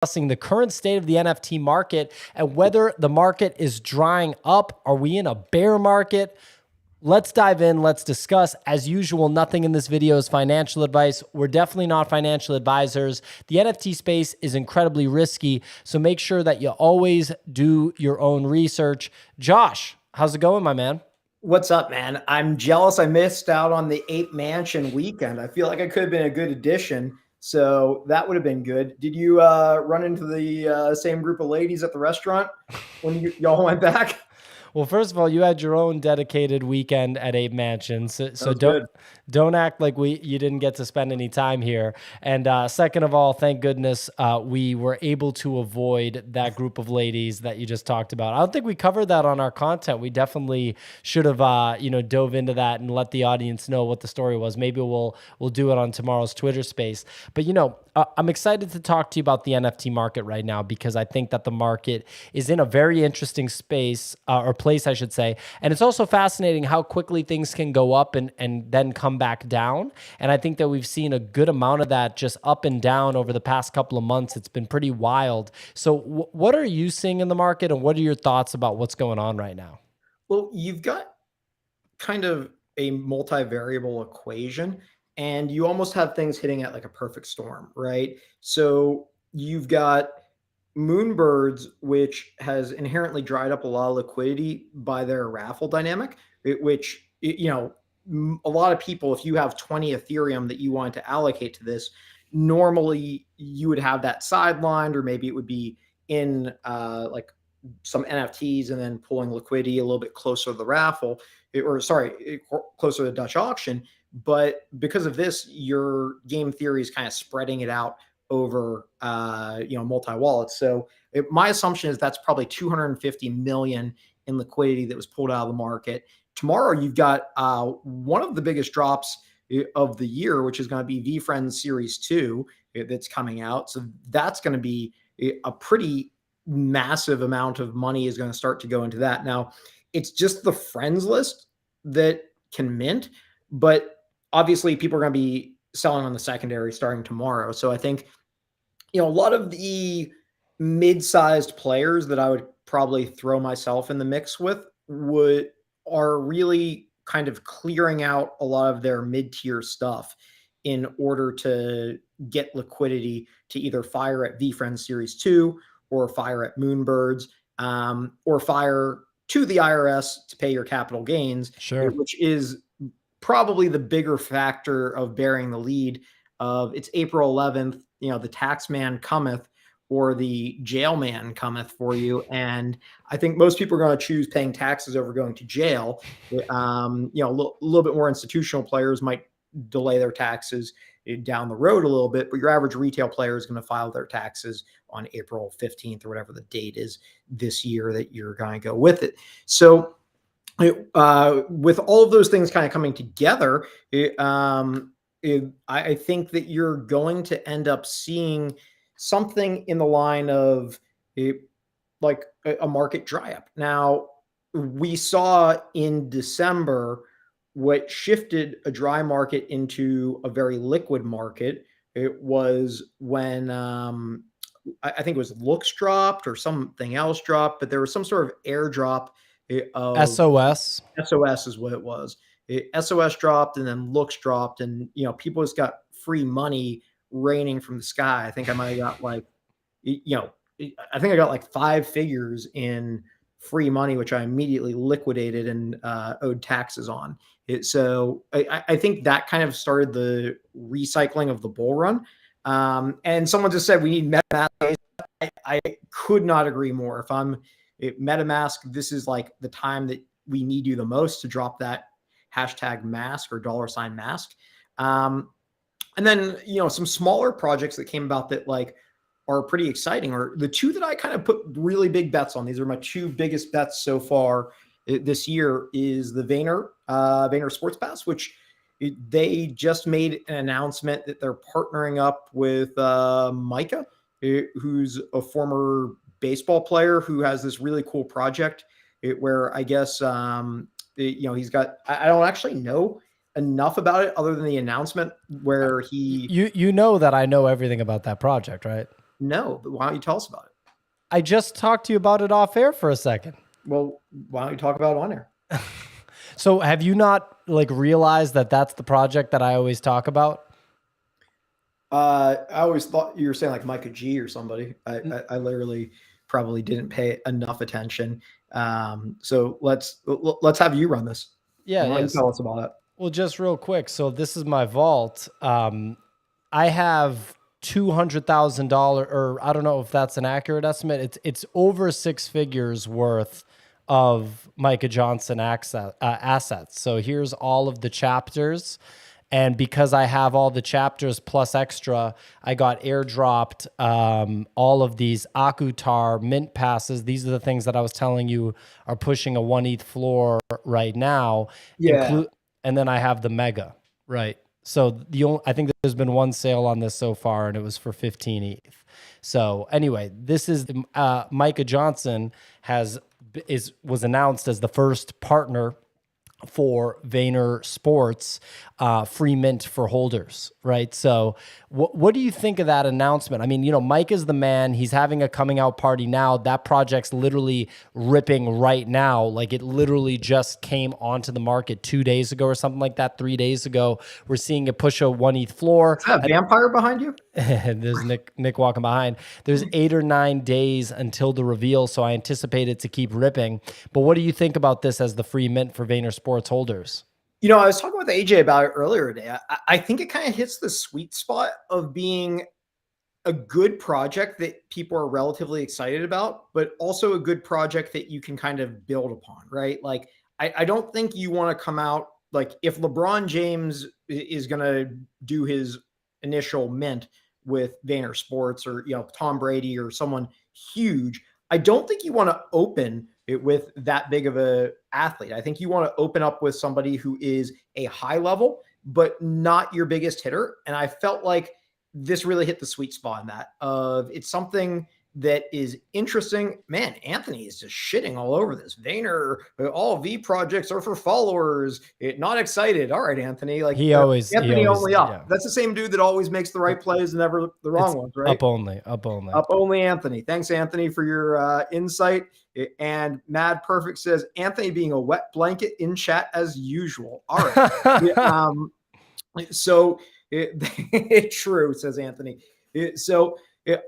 discussing the current state of the NFT market and whether the market is drying up. Are we in a bear market? Let's dive in. Let's discuss. As usual, nothing in this video is financial advice. We're definitely not financial advisors. The NFT space is incredibly risky, so make sure that you always do your own research. Josh, how's it going, my man? What's up, man? I'm jealous I missed out on the Ape Mansion weekend. I feel like I could have been a good addition, so that would have been good. Did you run into the same group of ladies at the restaurant when y'all went back? Well, first of all, you had your own dedicated weekend at Ape Mansion, so, That so was don't good. don't act like you didn't get to spend any time here. And second of all, thank goodness we were able to avoid that group of ladies that you just talked about. I don't think we covered that on our content. We definitely should have dove into that and let the audience know what the story was. Maybe we'll do it on tomorrow's Twitter space. But I'm excited to talk to you about the NFT market right now because I think that the market is in a very interesting space or place, I should say. And it's also fascinating how quickly things can go up and then come back down. And I think that we've seen a good amount of that just up and down over the past couple of months. It's been pretty wild. So what are you seeing in the market and what are your thoughts about what's going on right now? Well, you've got kind of a multivariable equation, and you almost have things hitting at like a perfect storm, right? So you've got Moonbirds, which has inherently dried up a lot of liquidity by their raffle dynamic, a lot of people, if you have 20 Ethereum that you want to allocate to this, normally you would have that sidelined, or maybe it would be in like some NFTs and then pulling liquidity a little bit closer to the raffle, closer to the Dutch auction. But because of this, your game theory is kind of spreading it out over multi-wallets. So my assumption is that's probably 250 million in liquidity that was pulled out of the market. Tomorrow you've got one of the biggest drops of the year, which is going to be VFriends Series 2 that's coming out. So that's going to be a pretty massive amount of money is going to start to go into that. Now, it's just the friends list that can mint, but obviously people are going to be selling on the secondary starting tomorrow. So I think a lot of the mid-sized players that I would probably throw myself in the mix with are really kind of clearing out a lot of their mid-tier stuff in order to get liquidity to either fire at VFriends Series 2 or fire at Moonbirds, or fire to the IRS to pay your capital gains, Sure. which is probably the bigger factor of bearing the lead of it's April 11th, the tax man cometh or the jail man cometh for you. And I think most people are going to choose paying taxes over going to jail. A little bit more institutional players might delay their taxes down the road a little bit, but your average retail player is going to file their taxes on April 15th or whatever the date is this year that you're going to go with it. So with all of those things kind of coming together, I think that you're going to end up seeing something in the line of like a market dry up. Now, we saw in December what shifted a dry market into a very liquid market. It was when I think it was looks dropped or something else dropped, but there was some sort of airdrop of SOS. SOS is what it was. SOS dropped and then looks dropped, and people just got free money raining from the sky. I think I might have got like, I think I got like 5 figures in free money, which I immediately liquidated and owed taxes on. So I think that kind of started the recycling of the bull run. And someone just said we need MetaMask. I could not agree more. If I'm MetaMask, this is like the time that we need you the most to drop that hashtag mask or $mask. And then, some smaller projects that came about that like are pretty exciting, or the two that I kind of put really big bets on. These are my two biggest bets so far this year is the VaynerSports Pass, which they just made an announcement that they're partnering up with Micah, who's a former baseball player who has this really cool project where I guess, he's got, I don't actually know enough about it other than the announcement where he, You know that I know everything about that project, right? No, but why don't you tell us about it? I just talked to you about it off air for a second. Well, why don't you talk about it on air? So have you not like realized that that's the project that I always talk about? I always thought you were saying like Micah G or somebody. I literally probably didn't pay enough attention. So let's have you run this. Yeah, Why don't you yes. tell us about it? Well, just real quick. So this is my vault. I have $200,000, or I don't know if that's an accurate estimate. It's over six figures worth of Micah Johnson assets. So here's all of the chapters. And because I have all the chapters plus extra, I got airdropped all of these Akutar mint passes. These are the things that I was telling you are pushing a 1 ETH floor right now. Yeah. And then I have the mega, right? So I think there's been one sale on this so far, and it was for 15 ETH. So anyway, this is Micah Johnson was announced as the first partner for VaynerSports free mint for holders, right? So what do you think of that announcement? I mean, you know, Mike is the man. He's having a coming out party now. That project's literally ripping right now. Like it literally just came onto the market 2 days ago or something like that, 3 days ago. We're seeing it push a 1 ETH floor. Is that a vampire behind you? There's Nick walking behind. There's 8 or 9 days until the reveal, so I anticipate it to keep ripping. But what do you think about this as the free mint for VaynerSports holders? You know, I was talking with AJ about it earlier today. I think it kind of hits the sweet spot of being a good project that people are relatively excited about, but also a good project that you can kind of build upon, right? Like, I don't think you want to come out like if LeBron James is going to do his initial mint with VaynerSports or, you know, Tom Brady or someone huge, I don't think you want to open it with that big of a athlete. I think you want to open up with somebody who is a high level, but not your biggest hitter. And I felt like this really hit the sweet spot in that of it's something that is interesting. Man, Anthony is just shitting all over this. Vayner, all V projects are for followers. Not excited. All right, Anthony. Like Anthony only up. Yeah. That's the same dude that always makes the right plays and never the wrong ones, right? Up only. Up only Anthony. Thanks, Anthony, for your insight. And Mad Perfect says, Anthony being a wet blanket in chat as usual. All right. So true, says Anthony. So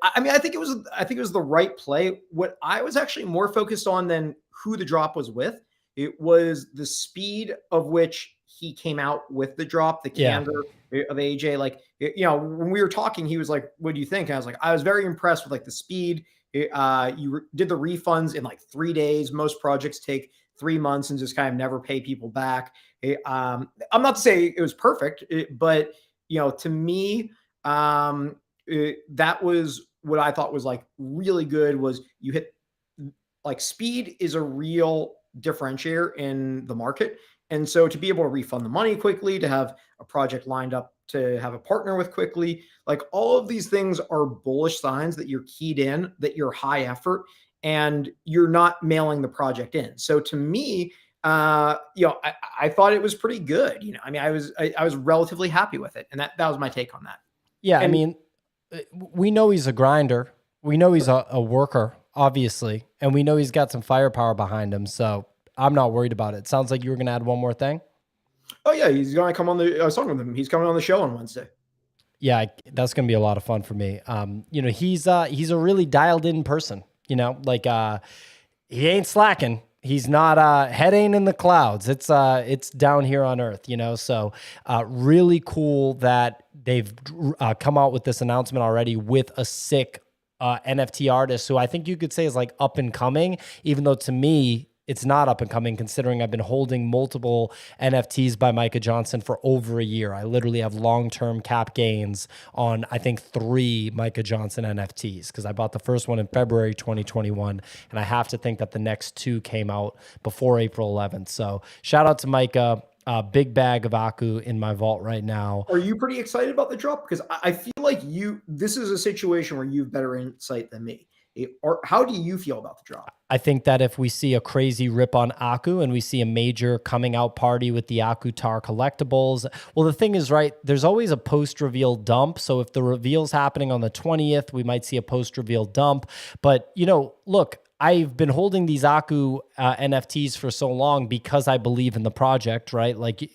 I mean, I think it was the right play. What I was actually more focused on than who the drop was with, it was the speed of which he came out with the drop, the candor of AJ. Like, you know, when we were talking, he was like, "What do you think?" And I was like, "I was very impressed with like the speed." You did the refunds in like 3 days. Most projects take 3 months and just kind of never pay people back. I'm not to say it was perfect, but you know, to me, that was what I thought was like really good. Was you hit like speed is a real differentiator in the market, and so to be able to refund the money quickly, to have a project lined up to have a partner with quickly, like all of these things are bullish signs that you're keyed in, that you're high effort, and you're not mailing the project in. So to me, you know, I thought it was pretty good. You know, I mean, I was relatively happy with it, and that was my take on that. Yeah, I mean, we know he's a grinder. We know he's a worker, obviously, and we know he's got some firepower behind him. So I'm not worried about it. Sounds like you were going to add one more thing. Oh yeah, he's going to come on I was talking with him. He's coming on the show on Wednesday. Yeah, that's going to be a lot of fun for me. You know, he's a really dialed in person. You know, like he ain't slacking. He's not head ain't in the clouds. It's down here on earth, you know. So really cool that they've come out with this announcement already with a sick NFT artist who I think you could say is like up and coming, even though to me it's not up and coming, considering I've been holding multiple NFTs by Micah Johnson for over a year. I literally have long-term cap gains on, I think, 3 Micah Johnson NFTs because I bought the first one in February 2021, and I have to think that the next 2 came out before April 11th. So shout out to Micah. Big bag of Aku in my vault right now. Are you pretty excited about the drop? Because I feel like this is a situation where you have better insight than me. Or how do you feel about the drop? I think that if we see a crazy rip on Aku and we see a major coming out party with the Aku Tar collectibles, well, the thing is, right, there's always a post-reveal dump. So if the reveal's happening on the 20th, we might see a post-reveal dump. But, you know, look, I've been holding these Aku NFTs for so long because I believe in the project, right? Like,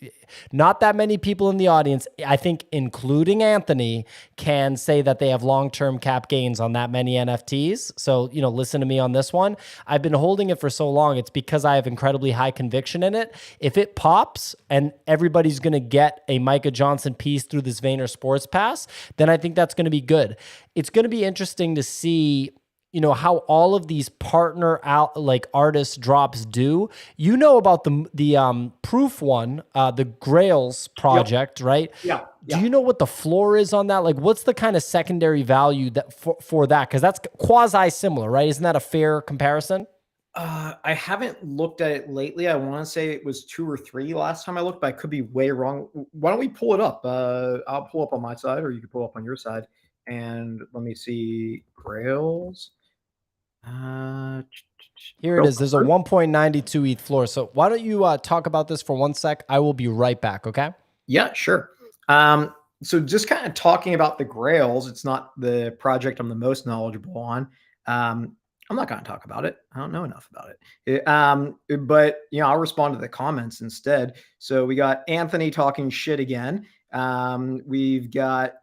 not that many people in the audience, I think, including Anthony, can say that they have long-term cap gains on that many NFTs. So, you know, listen to me on this one. I've been holding it for so long. It's because I have incredibly high conviction in it. If it pops and everybody's going to get a Micah Johnson piece through this VaynerSports Pass, then I think that's going to be good. It's going to be interesting to see, you know, how all of these partner out like artist drops do. You know about the proof one, the Grails project, right? Yeah. Do you know what the floor is on that? Like, what's the kind of secondary value that for that? Because that's quasi similar, right? Isn't that a fair comparison? I haven't looked at it lately. I want to say it was 2 or 3 last time I looked, but I could be way wrong. Why don't we pull it up? I'll pull up on my side, or you can pull up on your side. And let me see. Grails. Here it is. There's a 1.92 ETH floor. So why don't you talk about this for 1 sec? I will be right back. Okay. Yeah, sure. So just kind of talking about the Grails, it's not the project I'm the most knowledgeable on. I'm not going to talk about it. I don't know enough about it. But you know, I'll respond to the comments instead. So we got Anthony talking shit again. We've got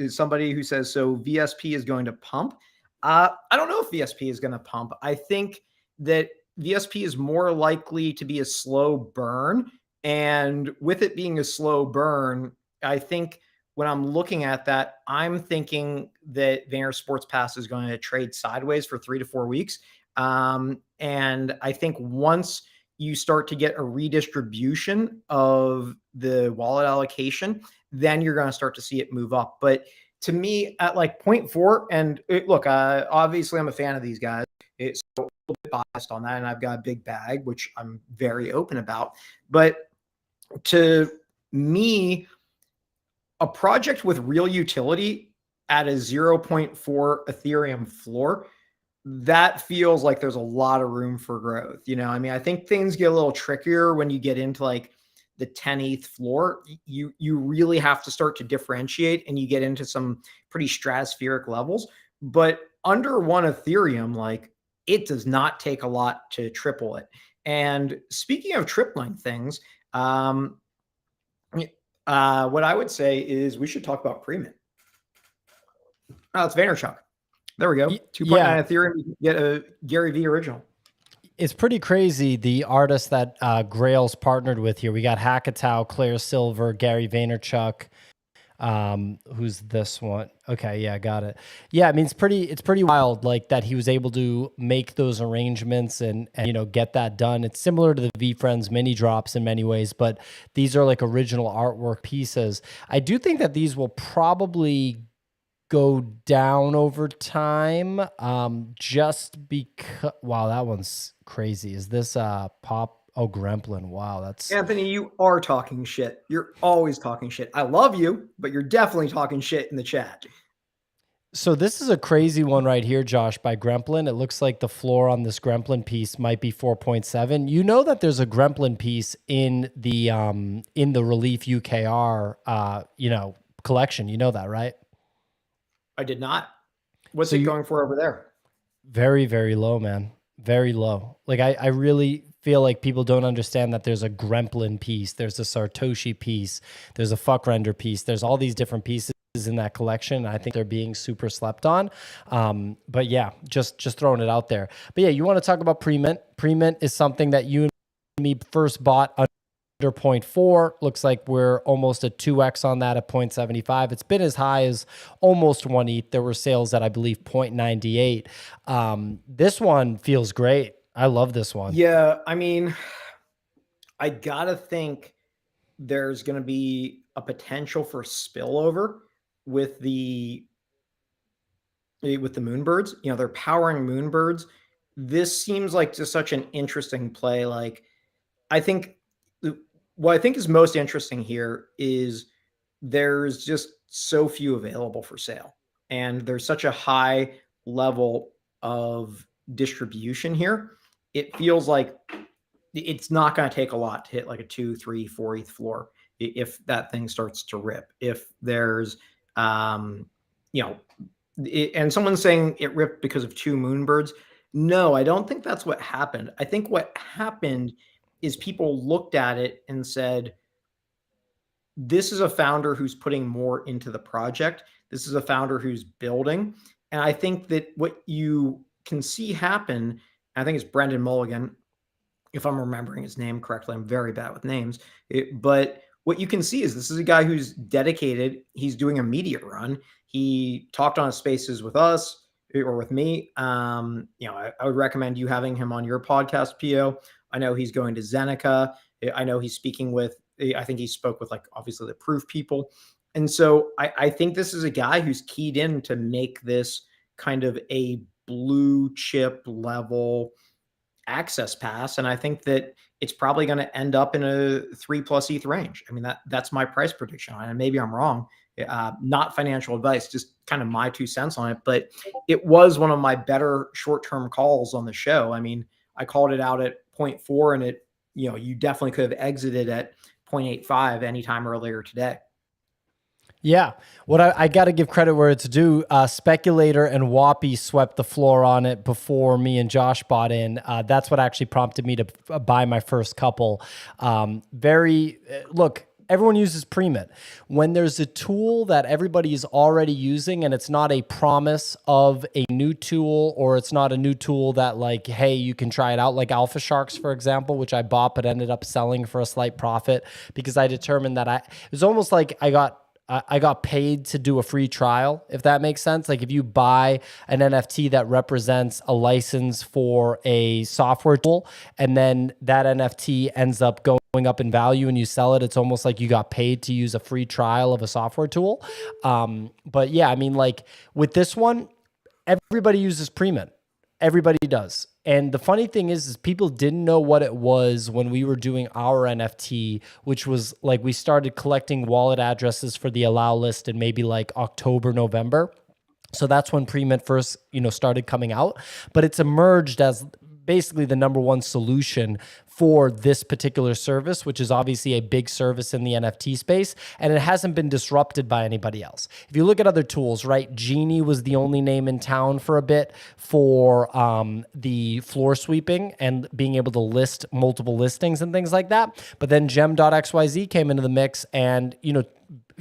somebody who says, so VSP is going to pump. I don't know if VSP is going to pump. I think that VSP is more likely to be a slow burn. And with it being a slow burn, I think when I'm looking at that, I'm thinking that VaynerSports Pass is going to trade sideways for 3 to 4 weeks. And I think once you start to get a redistribution of the wallet allocation, then you're going to start to see it move up. But to me, at like 0.4, and look, obviously I'm a fan of these guys. It's a little bit biased on that, and I've got a big bag, which I'm very open about. But to me, a project with real utility at a 0.4 Ethereum floor, that feels like there's a lot of room for growth. You know, I mean, I think things get a little trickier when you get into like the 10 ETH floor. You really have to start to differentiate, and you get into some pretty stratospheric levels. But under 1 Ethereum, like, it does not take a lot to triple it. And speaking of tripling things, what I would say is we should talk about PREMINT. Oh, it's Vaynerchuk. There we go. 2.9 Ethereum, you get a Gary V original. It's pretty crazy, the artists that Grails partnered with here. We got Hackatow, Claire Silver, Gary Vaynerchuk. Who's this one? Okay, yeah, got it. Yeah, I mean, it's pretty wild, like, that he was able to make those arrangements and you know, get that done. It's similar to the VeeFriends mini drops in many ways, but these are like original artwork pieces. I do think that these will probably go down over time, just because, wow, that one's crazy. Is this pop? Oh, Gremplin. Wow, that's... Anthony, you are talking shit. You're always talking shit. I love you, but you're definitely talking shit in the chat. So this is a crazy one right here, Josh, by Gremplin. It looks like the floor on this Gremplin piece might be 4.7. You know that there's a Gremplin piece in the Relief UKR you know, collection. You know that, right? I did not. What's it going for over there? Very, very low, man. Very low. Like, I really feel like people don't understand that there's a Gremplin piece, there's a Sartoshi piece, there's a Fuck Render piece, there's all these different pieces in that collection. I think they're being super slept on. But yeah, just throwing it out there. But yeah, you want to talk about PREMINT. PREMINT is something that you and me first bought under 0.4. Looks like we're almost a 2x on that at 0.75. It's been as high as almost 1 ETH. There were sales at, I believe, 0.98. This one feels great. I love this one. Yeah, I mean, I gotta think there's going to be a potential for spillover with the Moonbirds. You know, they're powering Moonbirds. This seems like just such an interesting play. Like, I think what I think is most interesting here is there's just so few available for sale, and there's such a high level of distribution here, it feels like it's not going to take a lot to hit like a 2, 3, 4 ETH floor if that thing starts to rip. If there's, you know, and someone's saying it ripped because of 2 moonbirds. No, I don't think that's what happened. I think what happened is people looked at it and said, this is a founder who's putting more into the project. This is a founder who's building. And I think that what you can see happen, I think it's Brendan Mulligan, if I'm remembering his name correctly. I'm very bad with names. But what you can see is this is a guy who's dedicated. He's doing a media run. He talked on his spaces with us or with me. I would recommend you having him on your podcast, PO. I know he's going to Zeneca. I know he's speaking with, I think he spoke with like obviously the proof people. And so I think this is a guy who's keyed in to make this kind of a blue chip level access pass. And I think that it's probably going to end up in a 3+ ETH range. I mean, that's my price prediction. And maybe I'm wrong. Not financial advice, just kind of my 2 cents on it. But it was one of my better short-term calls on the show. I mean, I called it out at 0.4 and it, you definitely could have exited at 0.85 anytime earlier today. Yeah. What I got to give credit where it's due. Speculator and Whoppy swept the floor on it before me and Josh bought in. That's what actually prompted me to buy my first couple. Look, everyone uses PREMINT. When there's a tool that everybody is already using and it's not a promise of a new tool, or it's not a new tool that like, hey, you can try it out, like Alpha Sharks, for example, which I bought but ended up selling for a slight profit because I determined that it was almost like I got paid to do a free trial, if that makes sense. Like if you buy an NFT that represents a license for a software tool and then that NFT ends up going up in value and you sell it, it's almost like you got paid to use a free trial of a software tool. But yeah, I mean, like with this one, everybody uses PREMINT. Everybody does. And the funny thing is people didn't know what it was when we were doing our NFT, which was like we started collecting wallet addresses for the allow list in maybe like October, November. So that's when PREMINT first, started coming out. But it's emerged as basically the number one solution for this particular service, which is obviously a big service in the NFT space, and it hasn't been disrupted by anybody else. If you look at other tools, right, Genie was the only name in town for a bit for the floor sweeping and being able to list multiple listings and things like that. But then Gem.xyz came into the mix and,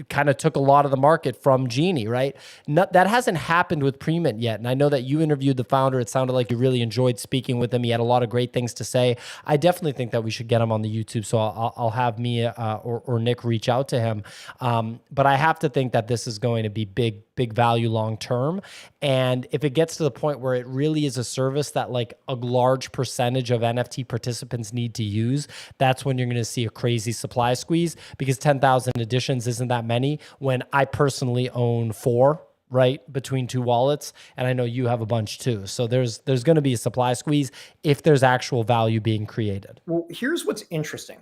kind of took a lot of the market from Genie, right? That hasn't happened with PREMINT yet. And I know that you interviewed the founder. It sounded like you really enjoyed speaking with him. He had a lot of great things to say. I definitely think that we should get him on the YouTube. So I'll have me or Nick reach out to him. But I have to think that this is going to be big value long term. And if it gets to the point where it really is a service that like a large percentage of NFT participants need to use, that's when you're going to see a crazy supply squeeze, because 10,000 editions isn't that many when I personally own 4, right, between 2 wallets, and I know you have a bunch too. So there's going to be a supply squeeze if there's actual value being created. Well, here's what's interesting.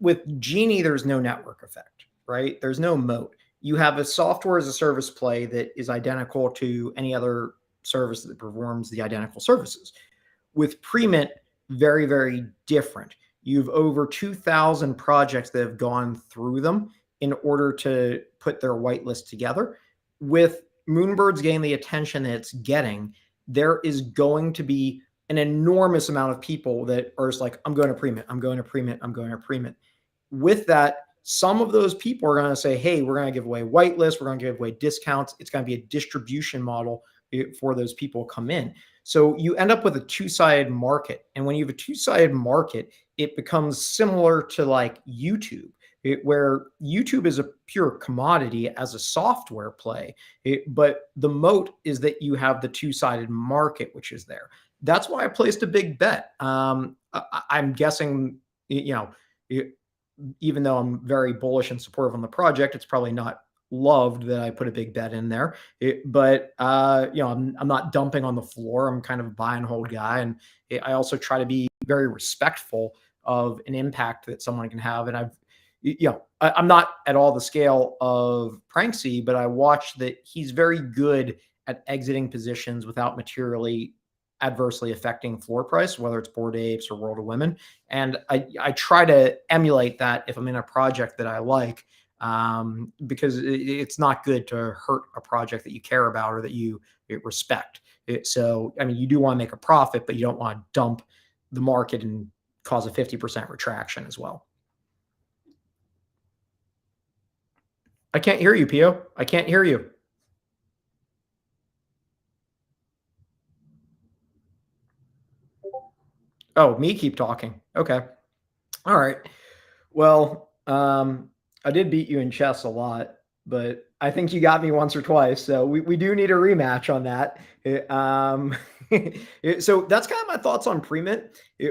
With Genie, there's no network effect, right? There's no moat. You have a software as a service play that is identical to any other service that performs the identical services. With PREMINT, very, very different. You've over 2,000 projects that have gone through them in order to put their whitelist together. With Moonbirds getting the attention that it's getting, there is going to be an enormous amount of people that are just like, I'm going to PREMINT, I'm going to PREMINT, I'm going to PREMINT. With that, some of those people are going to say, hey, we're going to give away whitelists, we're going to give away discounts. It's going to be a distribution model for those people to come in. So you end up with a 2-sided market. And when you have a 2-sided market, it becomes similar to like YouTube, where YouTube is a pure commodity as a software play. But the moat is that you have the 2-sided market, which is there. That's why I placed a big bet. I'm guessing, even though I'm very bullish and supportive on the project, it's probably not loved that I put a big bet in there. But I'm not dumping on the floor. I'm kind of a buy and hold guy. And I also try to be very respectful of an impact that someone can have. And I'm not at all the scale of Pranksy, but I watched that he's very good at exiting positions without materially adversely affecting floor price, whether it's Bored Apes or World of Women. And I try to emulate that if I'm in a project that I like, because it's not good to hurt a project that you care about or that you respect. So, I mean, you do want to make a profit, but you don't want to dump the market and cause a 50% retraction as well. I can't hear you, Pio. I can't hear you. Oh, me keep talking. Okay. All right. Well, I did beat you in chess a lot, but I think you got me once or twice. So we do need a rematch on that. So that's kind of my thoughts on PREMINT.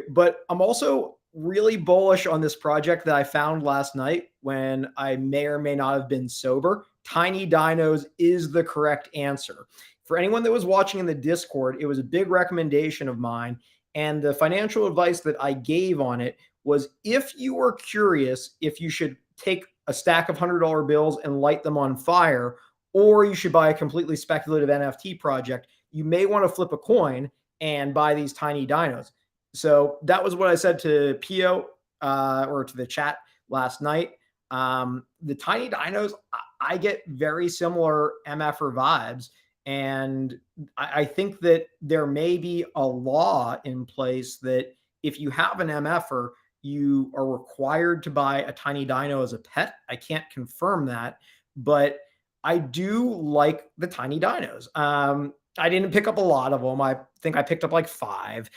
But I'm also really bullish on this project that I found last night when I may or may not have been sober. Tiny Dinos is the correct answer. For anyone that was watching in the Discord, it was a big recommendation of mine. And the financial advice that I gave on it was, if you were curious if you should take a stack of $100 bills and light them on fire, or you should buy a completely speculative NFT project, you may want to flip a coin and buy these tiny dinos. So that was what I said to Pio or to the chat last night. The tiny dinos, I get very similar MFR vibes. And I think that there may be a law in place that if you have an MFR, you are required to buy a tiny dino as a pet. I can't confirm that, but I do like the tiny dinos. I didn't pick up a lot of them. I think I picked up like 5,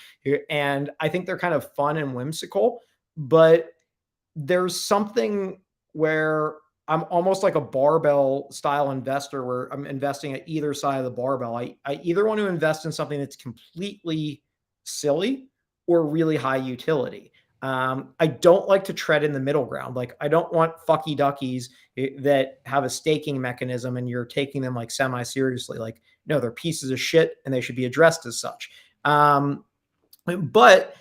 and I think they're kind of fun and whimsical, but there's something where I'm almost like a barbell style investor where I'm investing at either side of the barbell. I either want to invest in something that's completely silly or really high utility. I don't like to tread in the middle ground. Like, I don't want fucky duckies that have a staking mechanism and you're taking them like semi-seriously. Like, no, they're pieces of shit and they should be addressed as such. But what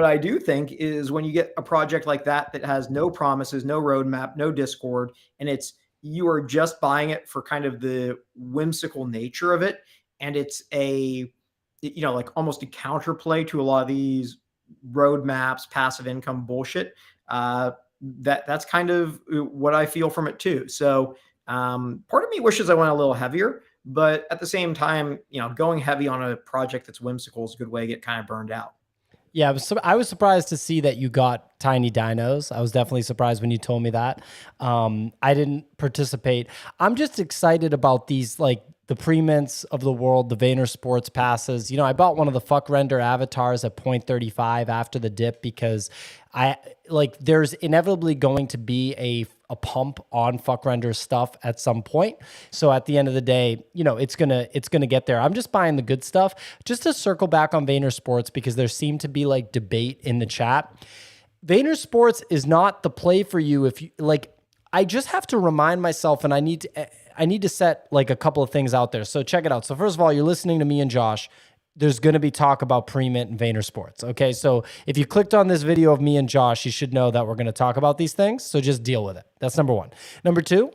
I do think is when you get a project like that that has no promises, no roadmap, no Discord, and you are just buying it for kind of the whimsical nature of it, and it's like almost a counterplay to a lot of these roadmaps, passive income bullshit. That's kind of what I feel from it too. So part of me wishes I went a little heavier, but at the same time, going heavy on a project that's whimsical is a good way to get kind of burned out. Yeah, I was surprised to see that you got tiny dinos. I was definitely surprised when you told me that. I didn't participate. I'm just excited about these, like the PREMINTs of the world, the VaynerSports passes. I bought one of the fuck render avatars at 0.35 after the dip because there's inevitably going to be a pump on fuck render stuff at some point. So at the end of the day, it's gonna get there. I'm just buying the good stuff. Just to circle back on VaynerSports, because there seemed to be like debate in the chat. VaynerSports is not the play for you if you like. I just have to remind myself, and I need to set like a couple of things out there. So check it out. So first of all, you're listening to me and Josh. There's going to be talk about PREMINT and VaynerSports. Okay. So if you clicked on this video of me and Josh, you should know that we're going to talk about these things. So just deal with it. That's number one. Number two,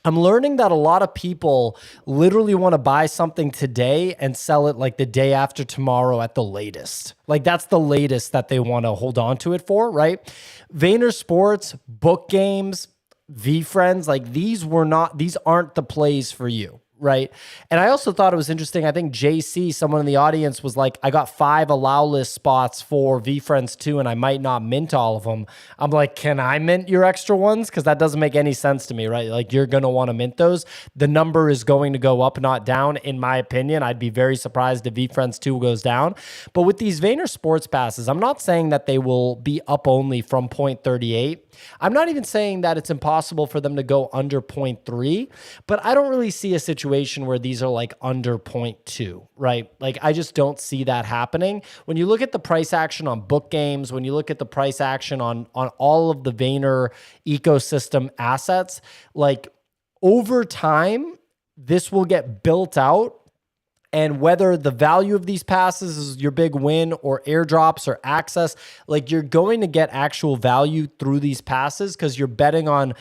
I'm learning that a lot of people literally want to buy something today and sell it like the day after tomorrow at the latest. Like that's the latest that they want to hold on to it for, right? VaynerSports, book games, VFriends, like these aren't the plays for you. Right. And I also thought it was interesting. I think JC, someone in the audience, was like, I got 5 allow list spots for VFriends 2 and I might not mint all of them. I'm like, can I mint your extra ones? Because that doesn't make any sense to me, right? Like you're going to want to mint those. The number is going to go up, not down, in my opinion. I'd be very surprised if VFriends 2 goes down. But with these VaynerSports passes, I'm not saying that they will be up only from 0.38. I'm not even saying that it's impossible for them to go under 0.3, but I don't really see a situation where these are like under 0.2, right? Like I just don't see that happening. When you look at the price action on book games, when you look at the price action on all of the Vayner ecosystem assets, like over time, this will get built out. And whether the value of these passes is your big win or airdrops or access, like you're going to get actual value through these passes because you're betting on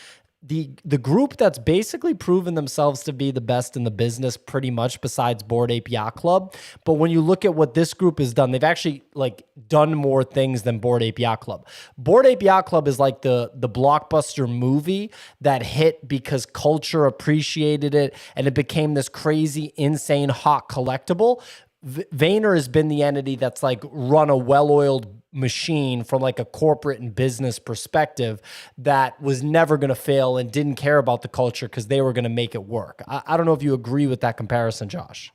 the group that's basically proven themselves to be the best in the business pretty much besides Bored Ape Yacht Club. But when you look at what this group has done, they've actually like done more things than Bored Ape Yacht Club. Bored Ape Yacht Club is like the blockbuster movie that hit because culture appreciated it and it became this crazy, insane, hot collectible. Vayner has been the entity that's like run a well-oiled machine from like a corporate and business perspective that was never going to fail and didn't care about the culture because they were going to make it work. I don't know if you agree with that comparison, Josh.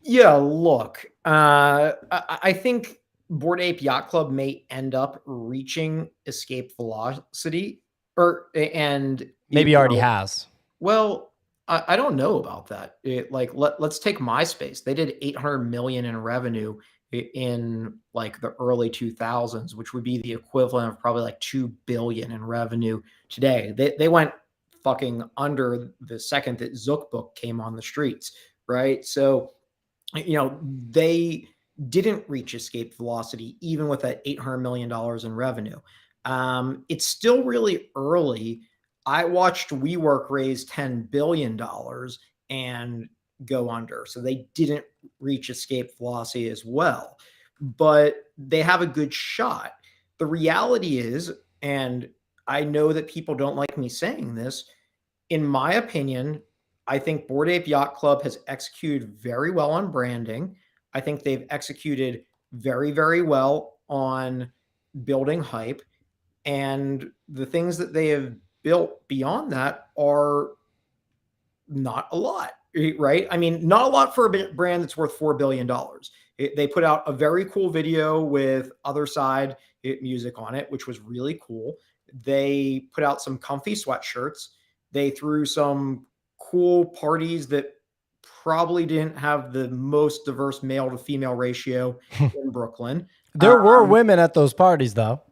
Yeah, look, I think Bored Ape Yacht Club may end up reaching escape velocity, and Maybe already has. well, I don't know about that. Like let's take MySpace. They did 800 million in revenue in like the early 2000s, which would be the equivalent of probably like 2 billion in revenue today. They went fucking under the second that Zookbook came on the streets, right? So, they didn't reach escape velocity even with that $800 million in revenue. It's still really early. I watched WeWork raise $10 billion and go under. So they didn't reach escape velocity as well, but they have a good shot. The reality is, and I know that people don't like me saying this, in my opinion, I think Bored Ape Yacht Club has executed very well on branding. I think they've executed very, very well on building hype. And the things that they have built beyond that are not a lot, right? I mean, not a lot for a brand that's worth $4 billion. They put out a very cool video with Other Side music on it, which was really cool. They put out some comfy sweatshirts. They threw some cool parties that probably didn't have the most diverse male to female ratio in Brooklyn. There were women at those parties, though.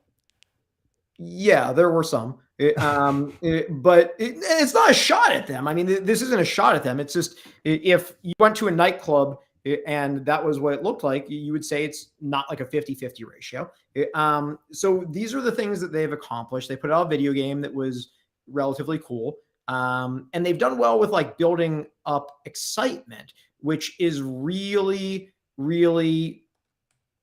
Yeah, there were some. But it's not a shot at them. I mean, this isn't a shot at them. It's just if you went to a nightclub and that was what it looked like, you would say it's not like a 50-50 ratio. So these are the things that they've accomplished. They put out a video game that was relatively cool. And they've done well with like building up excitement, which is really, really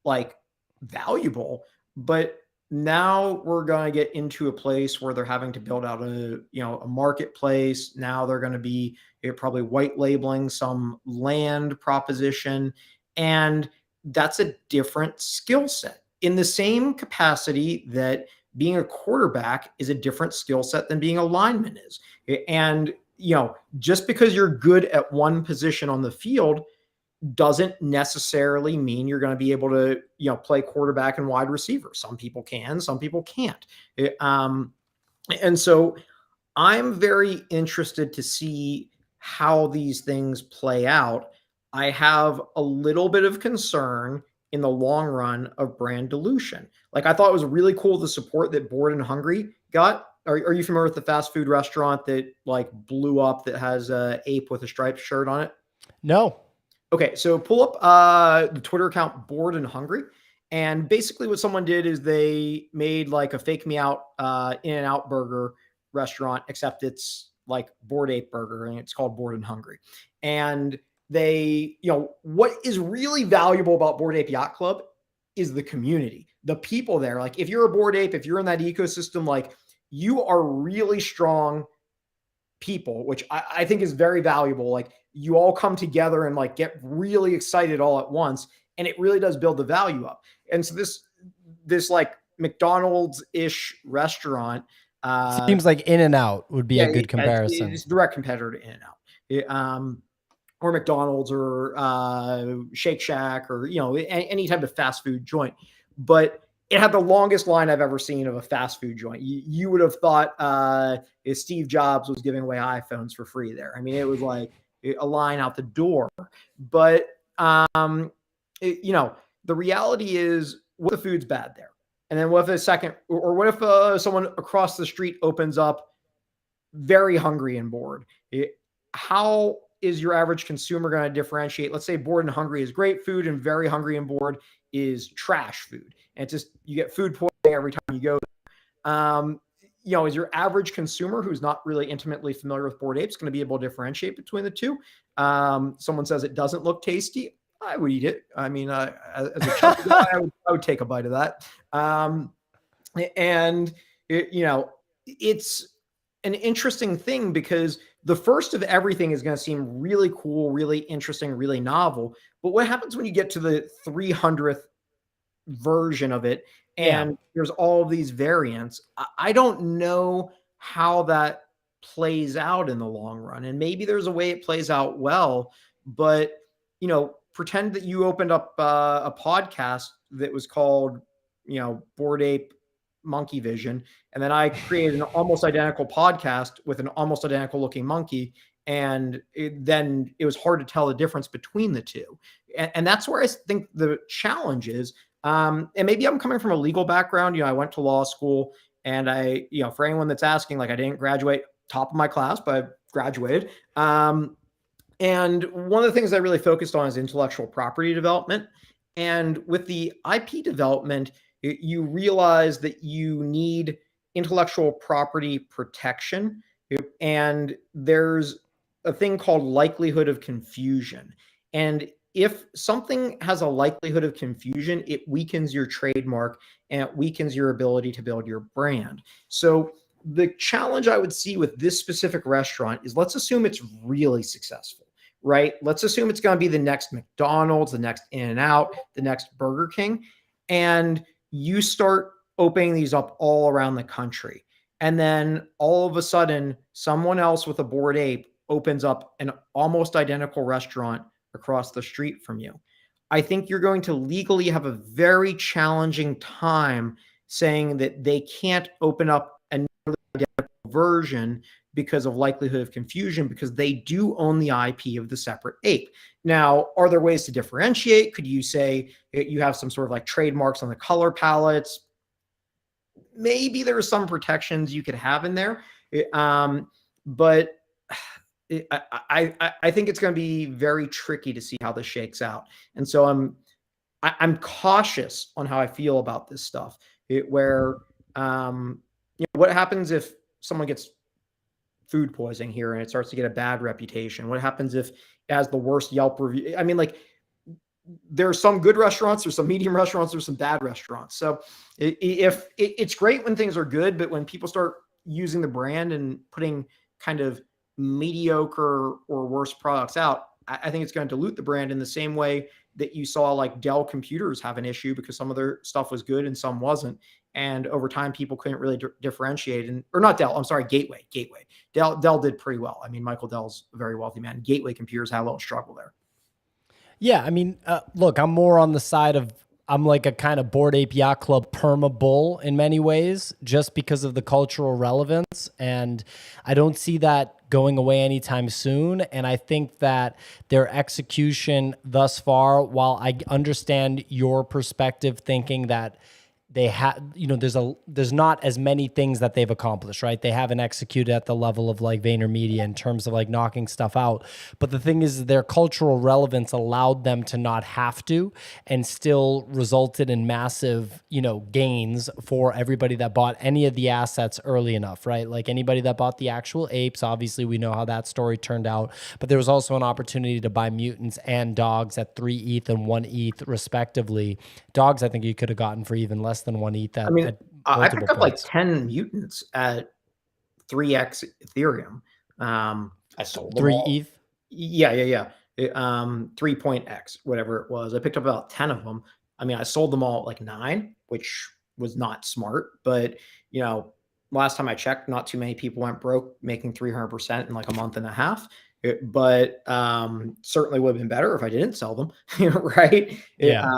like valuable. But now we're going to get into a place where they're having to build out a marketplace. Now they're going to be probably white labeling some land proposition. And that's a different skill set in the same capacity that being a quarterback is a different skill set than being a lineman is. And, just because you're good at one position on the field doesn't necessarily mean you're going to be able to, play quarterback and wide receiver. Some people can, some people can't. And so I'm very interested to see how these things play out. I have a little bit of concern in the long run of brand dilution. Like I thought it was really cool the support that Bored and Hungry got. Are you familiar with the fast food restaurant that like blew up that has a ape with a striped shirt on it? No. Okay, so pull up the Twitter account Bored and Hungry. And basically what someone did is they made like a fake me out In-N-Out burger restaurant, except it's like Bored Ape Burger and it's called Bored and Hungry. And they, what is really valuable about Bored Ape Yacht Club is the community, the people there. Like if you're a Bored Ape, if you're in that ecosystem, like you are really strong people, which I think is very valuable. Like you all come together and like get really excited all at once. And it really does build the value up. And so this like McDonald's-ish restaurant. Seems like In-N-Out would be a good comparison. It's a direct competitor to In-N-Out. Or McDonald's or Shake Shack or, any type of fast food joint. But it had the longest line I've ever seen of a fast food joint. You would have thought if Steve Jobs was giving away iPhones for free there. I mean, it was like a line out the door. But, the reality is what if the food's bad there? And then what if someone across the street opens up very hungry and bored? How is your average consumer going to differentiate? Let's say Bored and Hungry is great food and very hungry and bored is trash food. And it's just, you get food poisoning every time you go there. is your average consumer who's not really intimately familiar with Bored Apes going to be able to differentiate between the two? Someone says it doesn't look tasty. I would eat it. I mean, as a chunky guy, I would take a bite of that. And it's an interesting thing because the first of everything is going to seem really cool, really interesting, really novel. But what happens when you get to the 300th version of it Yeah. and there's all of these variants? I don't know how that plays out in the long run. And maybe there's a way it plays out well, but pretend that you opened up a podcast that was called, Bored Ape Monkey Vision, and then I created an almost identical podcast with an almost identical looking monkey, and then it was hard to tell the difference between the two. And that's where I think the challenge is. And maybe I'm coming from a legal background. I went to law school, and for anyone that's asking, like, I didn't graduate top of my class, but I graduated. And one of the things I really focused on is intellectual property development. And with the IP development, you realize that you need intellectual property protection. And there's a thing called likelihood of confusion. And if something has a likelihood of confusion, it weakens your trademark and it weakens your ability to build your brand. So the challenge I would see with this specific restaurant is, let's assume it's really successful, right? Let's assume it's going to be the next McDonald's, the next In-N-Out, the next Burger King. And you start opening these up all around the country. And then all of a sudden, someone else with a Bored Ape opens up an almost identical restaurant across the street from you. I think you're going to legally have a very challenging time saying that they can't open up a nearly identical version because of likelihood of confusion, because they do own the IP of the separate ape. Now, are there ways to differentiate? Could you say you have some sort of like trademarks on the color palettes? Maybe there are some protections you could have in there. But I think it's going to be very tricky to see how this shakes out. And so I'm cautious on how I feel about this stuff. What happens if someone gets food poisoning here and it starts to get a bad reputation? What happens if it has the worst Yelp review? I mean, like, there are some good restaurants, there's some medium restaurants, there's some bad restaurants. So it's great when things are good, but when people start using the brand and putting kind of mediocre or worse products out, I think it's going to dilute the brand in the same way that you saw like Dell computers have an issue because some of their stuff was good and some wasn't. And over time, people couldn't really differentiate. Or not Dell, I'm sorry, Gateway. Dell did pretty well. I mean, Michael Dell's a very wealthy man. Gateway computers had a little struggle there. Yeah, I mean, look, I'm more on the side of, I'm like a kind of Bored Ape Yacht Club perma bull in many ways, just because of the cultural relevance. And I don't see that going away anytime soon. And I think that their execution thus far, while I understand your perspective thinking that they have, there's not as many things that they've accomplished, right? They haven't executed at the level of like VaynerMedia in terms of like knocking stuff out. But the thing is, their cultural relevance allowed them to not have to, and still resulted in massive, gains for everybody that bought any of the assets early enough, right? Like anybody that bought the actual apes, obviously we know how that story turned out, but there was also an opportunity to buy mutants and dogs at 3 ETH and 1 ETH respectively. Dogs, I think you could have gotten for even less than 1 ETH. I picked up like 10 mutants at 3x Ethereum. I sold 3 them all. ETH. Yeah. 3.x, whatever it was. I picked up about 10 of them. I mean, I sold them all at like 9, which was not smart. But last time I checked, not too many people went broke making 300% in like a month and a half. But certainly would have been better if I didn't sell them, right? Yeah,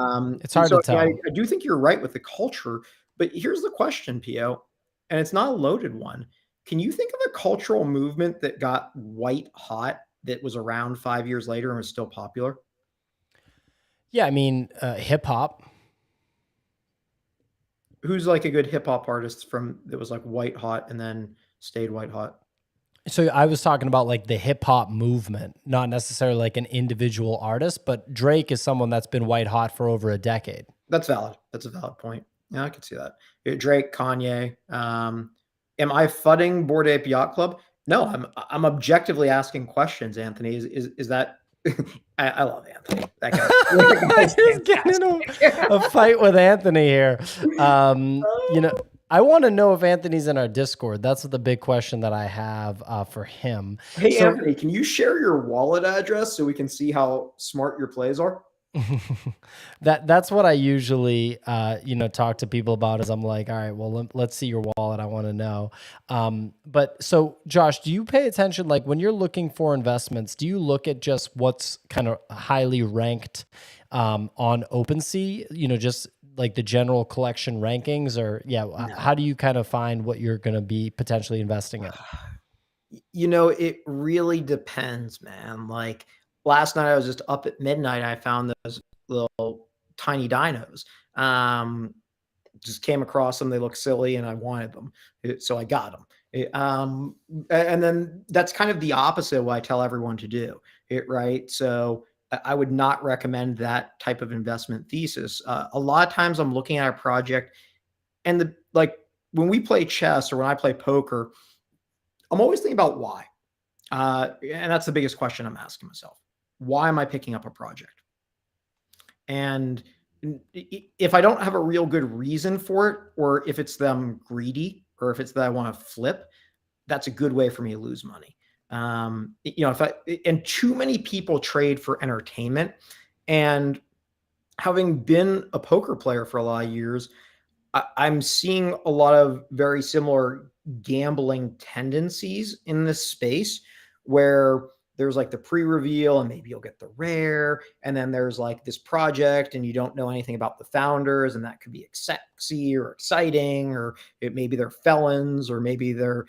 it's hard to tell. I do think you're right with the culture, but here's the question, Pio, and it's not a loaded one. Can you think of a cultural movement that got white hot that was around 5 years later and was still popular? Yeah, I mean, hip hop. Who's like a good hip hop artist that was like white hot and then stayed white hot? So I was talking about like the hip hop movement, not necessarily like an individual artist, but Drake is someone that's been white hot for over a decade. That's valid. That's a valid point. Yeah, I could see that. Drake, Kanye, Am I fudding Bored Ape Yacht Club? No, I'm objectively asking questions, Anthony. Is that I love Anthony. That guy. That guy's He's getting in fantastic. a fight with Anthony here. You know, I want to know if Anthony's in our Discord. That's the big question that I have for him. Hey So Anthony, can you share your wallet address so we can see how smart your plays are? that's what I usually talk to people about is I'm like, all right, well let's see your wallet. I want to know. But so Josh, do you pay attention like when you're looking for investments? Do you look at just what's kind of highly ranked on OpenSea? You know, just like the general collection rankings, or No. how do you kind of find what you're going to be potentially investing in? It really depends, man. Like last night, I was just up at midnight. I found those little tiny dinos. Just came across them. They look silly, and I wanted them, so I got them. And then that's kind of the opposite of what I tell everyone to do. Right. So I would not recommend that type of investment thesis. A lot of times, I'm looking at a project, and when we play chess or when I play poker, I'm always thinking about why. And that's the biggest question I'm asking myself. Why am I picking up a project? And if I don't have a real good reason for it, or if it's them greedy, or if it's that I want to flip, that's a good way for me to lose money. And too many people trade for entertainment. And having been a poker player for a lot of years, I'm seeing a lot of very similar gambling tendencies in this space where there's like the pre-reveal and maybe you'll get the rare. And then there's like this project and you don't know anything about the founders, and that could be sexy or exciting, or maybe they're felons, or maybe they're,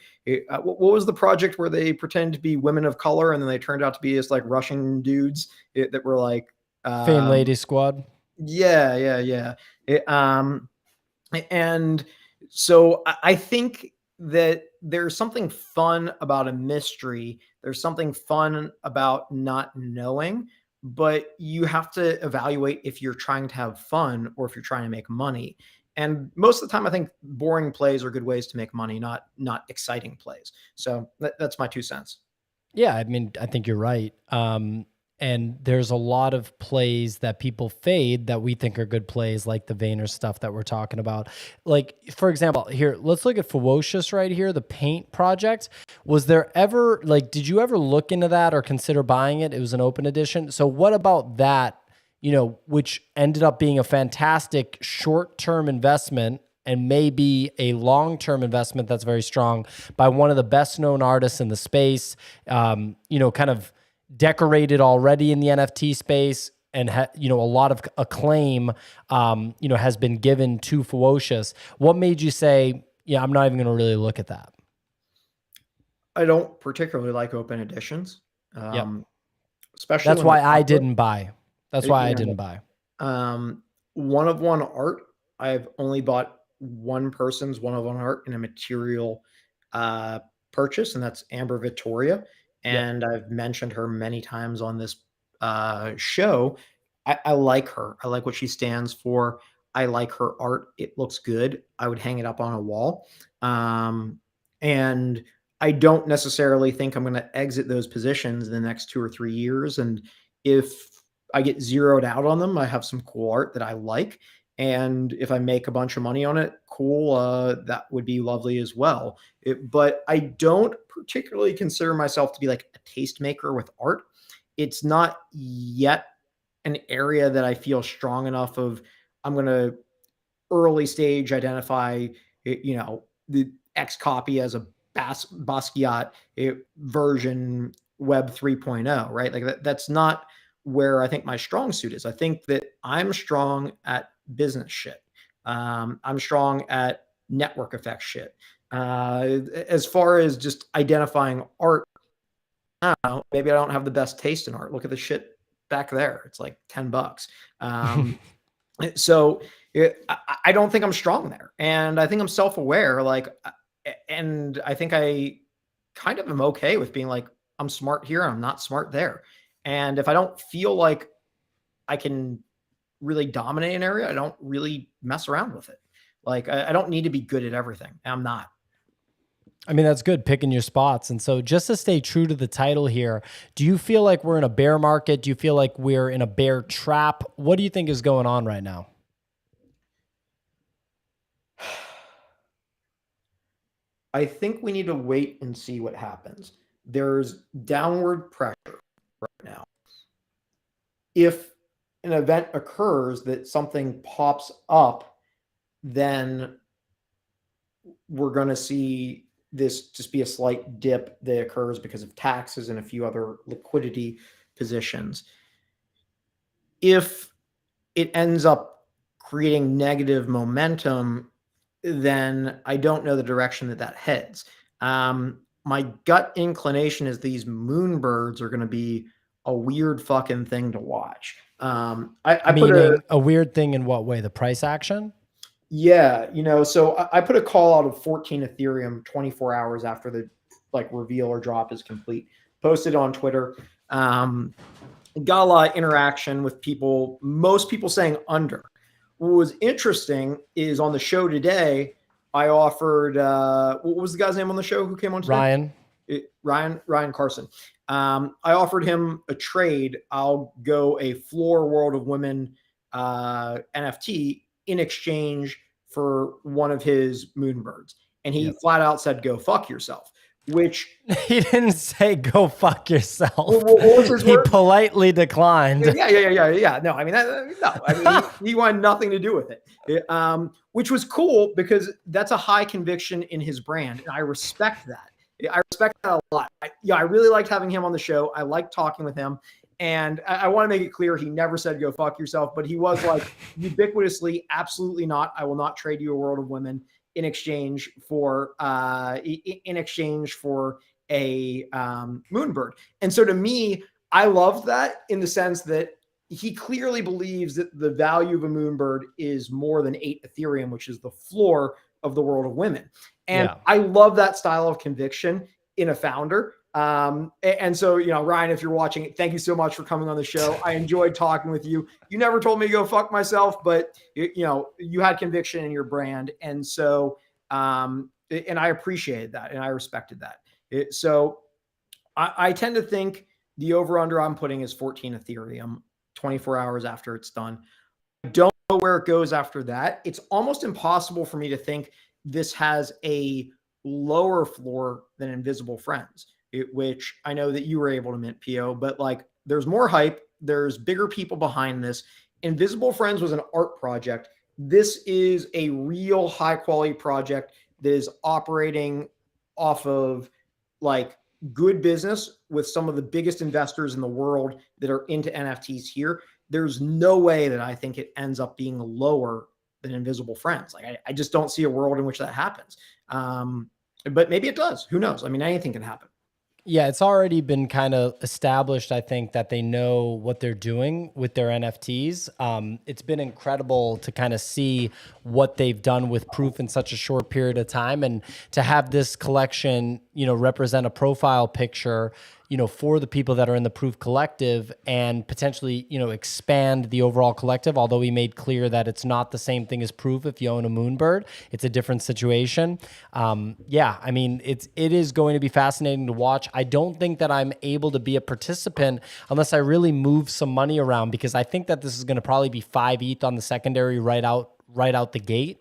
what was the project where they pretend to be women of color and then they turned out to be just like Russian dudes that were like, Fame Lady Squad. yeah. And so I think that there's something fun about a mystery. There's something fun about not knowing, but you have to evaluate if you're trying to have fun or if you're trying to make money. And most of the time, I think boring plays are good ways to make money, not exciting plays. So that's my 2 cents. Yeah, I mean, I think you're right. And there's a lot of plays that people fade that we think are good plays, like the Vayner stuff that we're talking about. Like, for example, here, let's look at Ferocious right here, the paint project. Was there ever, like, did you ever look into that or consider buying it? It was an open edition. So what about that, which ended up being a fantastic short-term investment and maybe a long-term investment that's very strong by one of the best-known artists in the space, kind of decorated already in the NFT space, and a lot of acclaim, has been given to Ferocious. What made you say, yeah, I'm not even going to really look at that? I don't particularly like open editions, Yep. especially That's when why they're I popular. didn't buy. That's why I didn't buy. One of one art. I've only bought one person's one of one art in a material purchase, and that's Amber Victoria. Yep. And I've mentioned her many times on this show. I like her. I like what she stands for. I like her art. It looks good. I would hang it up on a wall. And I don't necessarily think I'm going to exit those positions in the next 2 or 3 years. And if I get zeroed out on them, I have some cool art that I like. And if I make a bunch of money on it, cool. That would be lovely as well. But I don't particularly consider myself to be like a tastemaker with art. It's not yet an area that I feel strong enough of. I'm going to early stage identify, the X copy as a Basquiat version Web 3.0, right? Like that's not where I think my strong suit is. I think that I'm strong at business shit. I'm strong at network effect shit. As far as just identifying art, I don't know, maybe I don't have the best taste in art. Look at the shit back there. It's like $10. So I don't think I'm strong there. And I think I'm self-aware. And I think I kind of am okay with being like, I'm smart here, I'm not smart there. And if I don't feel like I can really dominate an area, I don't really mess around with it. Like I don't need to be good at everything. I'm not. I mean, that's good, picking your spots. And so just to stay true to the title here, do you feel like we're in a bear market? Do you feel like we're in a bear trap? What do you think is going on right now? I think we need to wait and see what happens. There's downward pressure right now. If an event occurs that something pops up, then we're going to see this just be a slight dip that occurs because of taxes and a few other liquidity positions. If it ends up creating negative momentum, then I don't know the direction that that heads. My gut inclination is these moonbirds are going to be a weird fucking thing to watch. I Meaning a weird thing in what way? The price action? Yeah, so I put a call out of 14 Ethereum 24 hours after the reveal or drop is complete. Posted on Twitter. Got a lot of interaction with people, most people saying under. What was interesting is on the show today, I offered what was the guy's name on the show who came on today? Ryan Carson. I offered him a trade. I'll go a floor World of Women NFT in exchange for one of his moonbirds. And he flat out said, go fuck yourself, which he didn't say go fuck yourself. What was his word? Politely declined. Yeah. No, I mean, no, I mean, he wanted nothing to do with it, which was cool because that's a high conviction in his brand. And I respect that. I respect that a lot. I really liked having him on the show. I liked talking with him. And I want to make it clear, he never said go fuck yourself, but he was like ubiquitously, absolutely not. I will not trade you a World of Women in exchange for a moonbird. And so to me, I love that in the sense that he clearly believes that the value of a moonbird is more than 8 Ethereum, which is the floor of the World of Women. And I love that style of conviction in a founder. And so, Ryan, if you're watching, thank you so much for coming on the show. I enjoyed talking with you. You never told me to go fuck myself, but you had conviction in your brand. And so, and I appreciated that and I respected that. So I tend to think the over under I'm putting is 14 Ethereum 24 hours after it's done. I don't know where it goes after that. It's almost impossible for me to think this has a lower floor than Invisible Friends, which I know that you were able to mint, PO, but there's more hype. There's bigger people behind this. Invisible Friends was an art project. This is a real high quality project that is operating off of good business with some of the biggest investors in the world that are into NFTs here. There's no way that I think it ends up being lower than Invisible Friends. I just don't see a world in which that happens. But maybe it does. Who knows? I mean, anything can happen. Yeah, it's already been kind of established, I think, that they know what they're doing with their NFTs. It's been incredible to kind of see what they've done with Proof in such a short period of time, and to have this collection, represent a profile picture, for the people that are in the Proof collective, and potentially, expand the overall collective. Although he made clear that it's not the same thing as Proof. If you own a moonbird, it's a different situation. Yeah, I mean, it is going to be fascinating to watch. I don't think that I'm able to be a participant unless I really move some money around, because I think that this is going to probably be 5 ETH on the secondary right out the gate.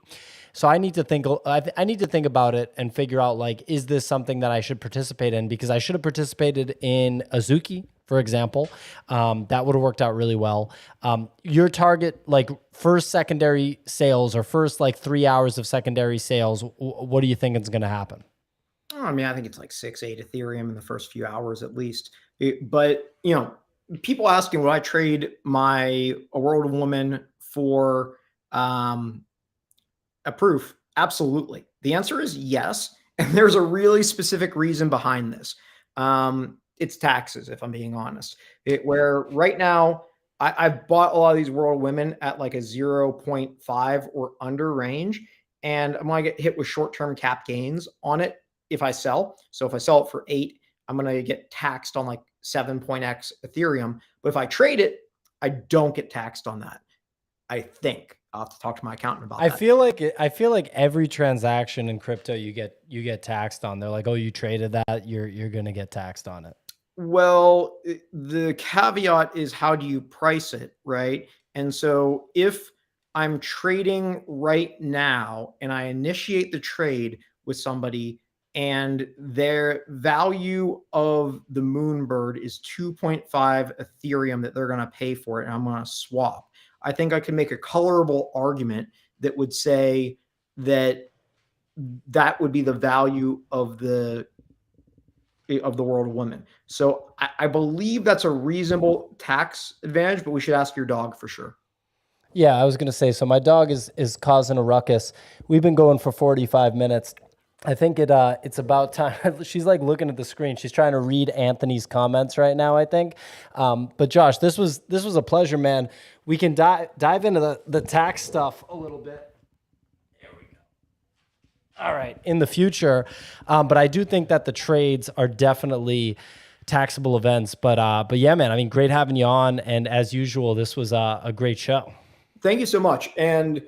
So I need to think about it and figure out, is this something that I should participate in? Because I should have participated in Azuki, for example. That would have worked out really well. Your target, first secondary sales or first 3 hours of secondary sales, what do you think is going to happen? I mean, I think it's 6-8 Ethereum in the first few hours at least. But people asking, would I trade a World of Woman for a Proof? Absolutely. The answer is yes. And there's a really specific reason behind this. It's taxes, if I'm being honest. Where right now, I've bought a lot of these World of Women at a 0.5 or under range. And I'm going to get hit with short-term cap gains on it if I sell. So if I sell it for 8, I'm going to get taxed on 7.x Ethereum. But if I trade it, I don't get taxed on that. I think I'll have to talk to my accountant about I that. feel like every transaction in crypto you get taxed on. They're like, oh, you traded that, you're gonna get taxed on it. Well, the caveat is how do you price it, right? And so if I'm trading right now and I initiate the trade with somebody and their value of the Moonbird is 2.5 Ethereum that they're going to pay for it, and I'm going to swap, I think I can make a colorable argument that would say that that would be the value of the world of women. So I believe that's a reasonable tax advantage, but we should ask your dog for sure. Yeah, I was gonna say. So my dog is causing a ruckus. We've been going for 45 minutes. I think it's about time. She's like looking at the screen. She's trying to read Anthony's comments right now, I think. But Josh, this was a pleasure, man. We can dive into the tax stuff a little bit. All right, in the future, but I do think that the trades are definitely taxable events. But yeah, man. I mean, great having you on, and as usual, this was a great show. Thank you so much. And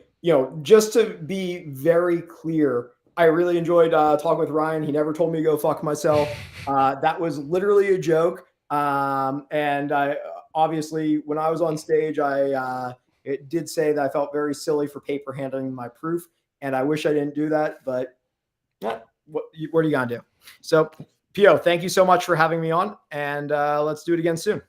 just to be very clear, I really enjoyed talking with Ryan. He never told me to go fuck myself. That was literally a joke. And I obviously, when I was on stage, it did say that I felt very silly for paper handling my proof, and I wish I didn't do that. But yeah, what are you gonna do? So, Pio, thank you so much for having me on, and let's do it again soon.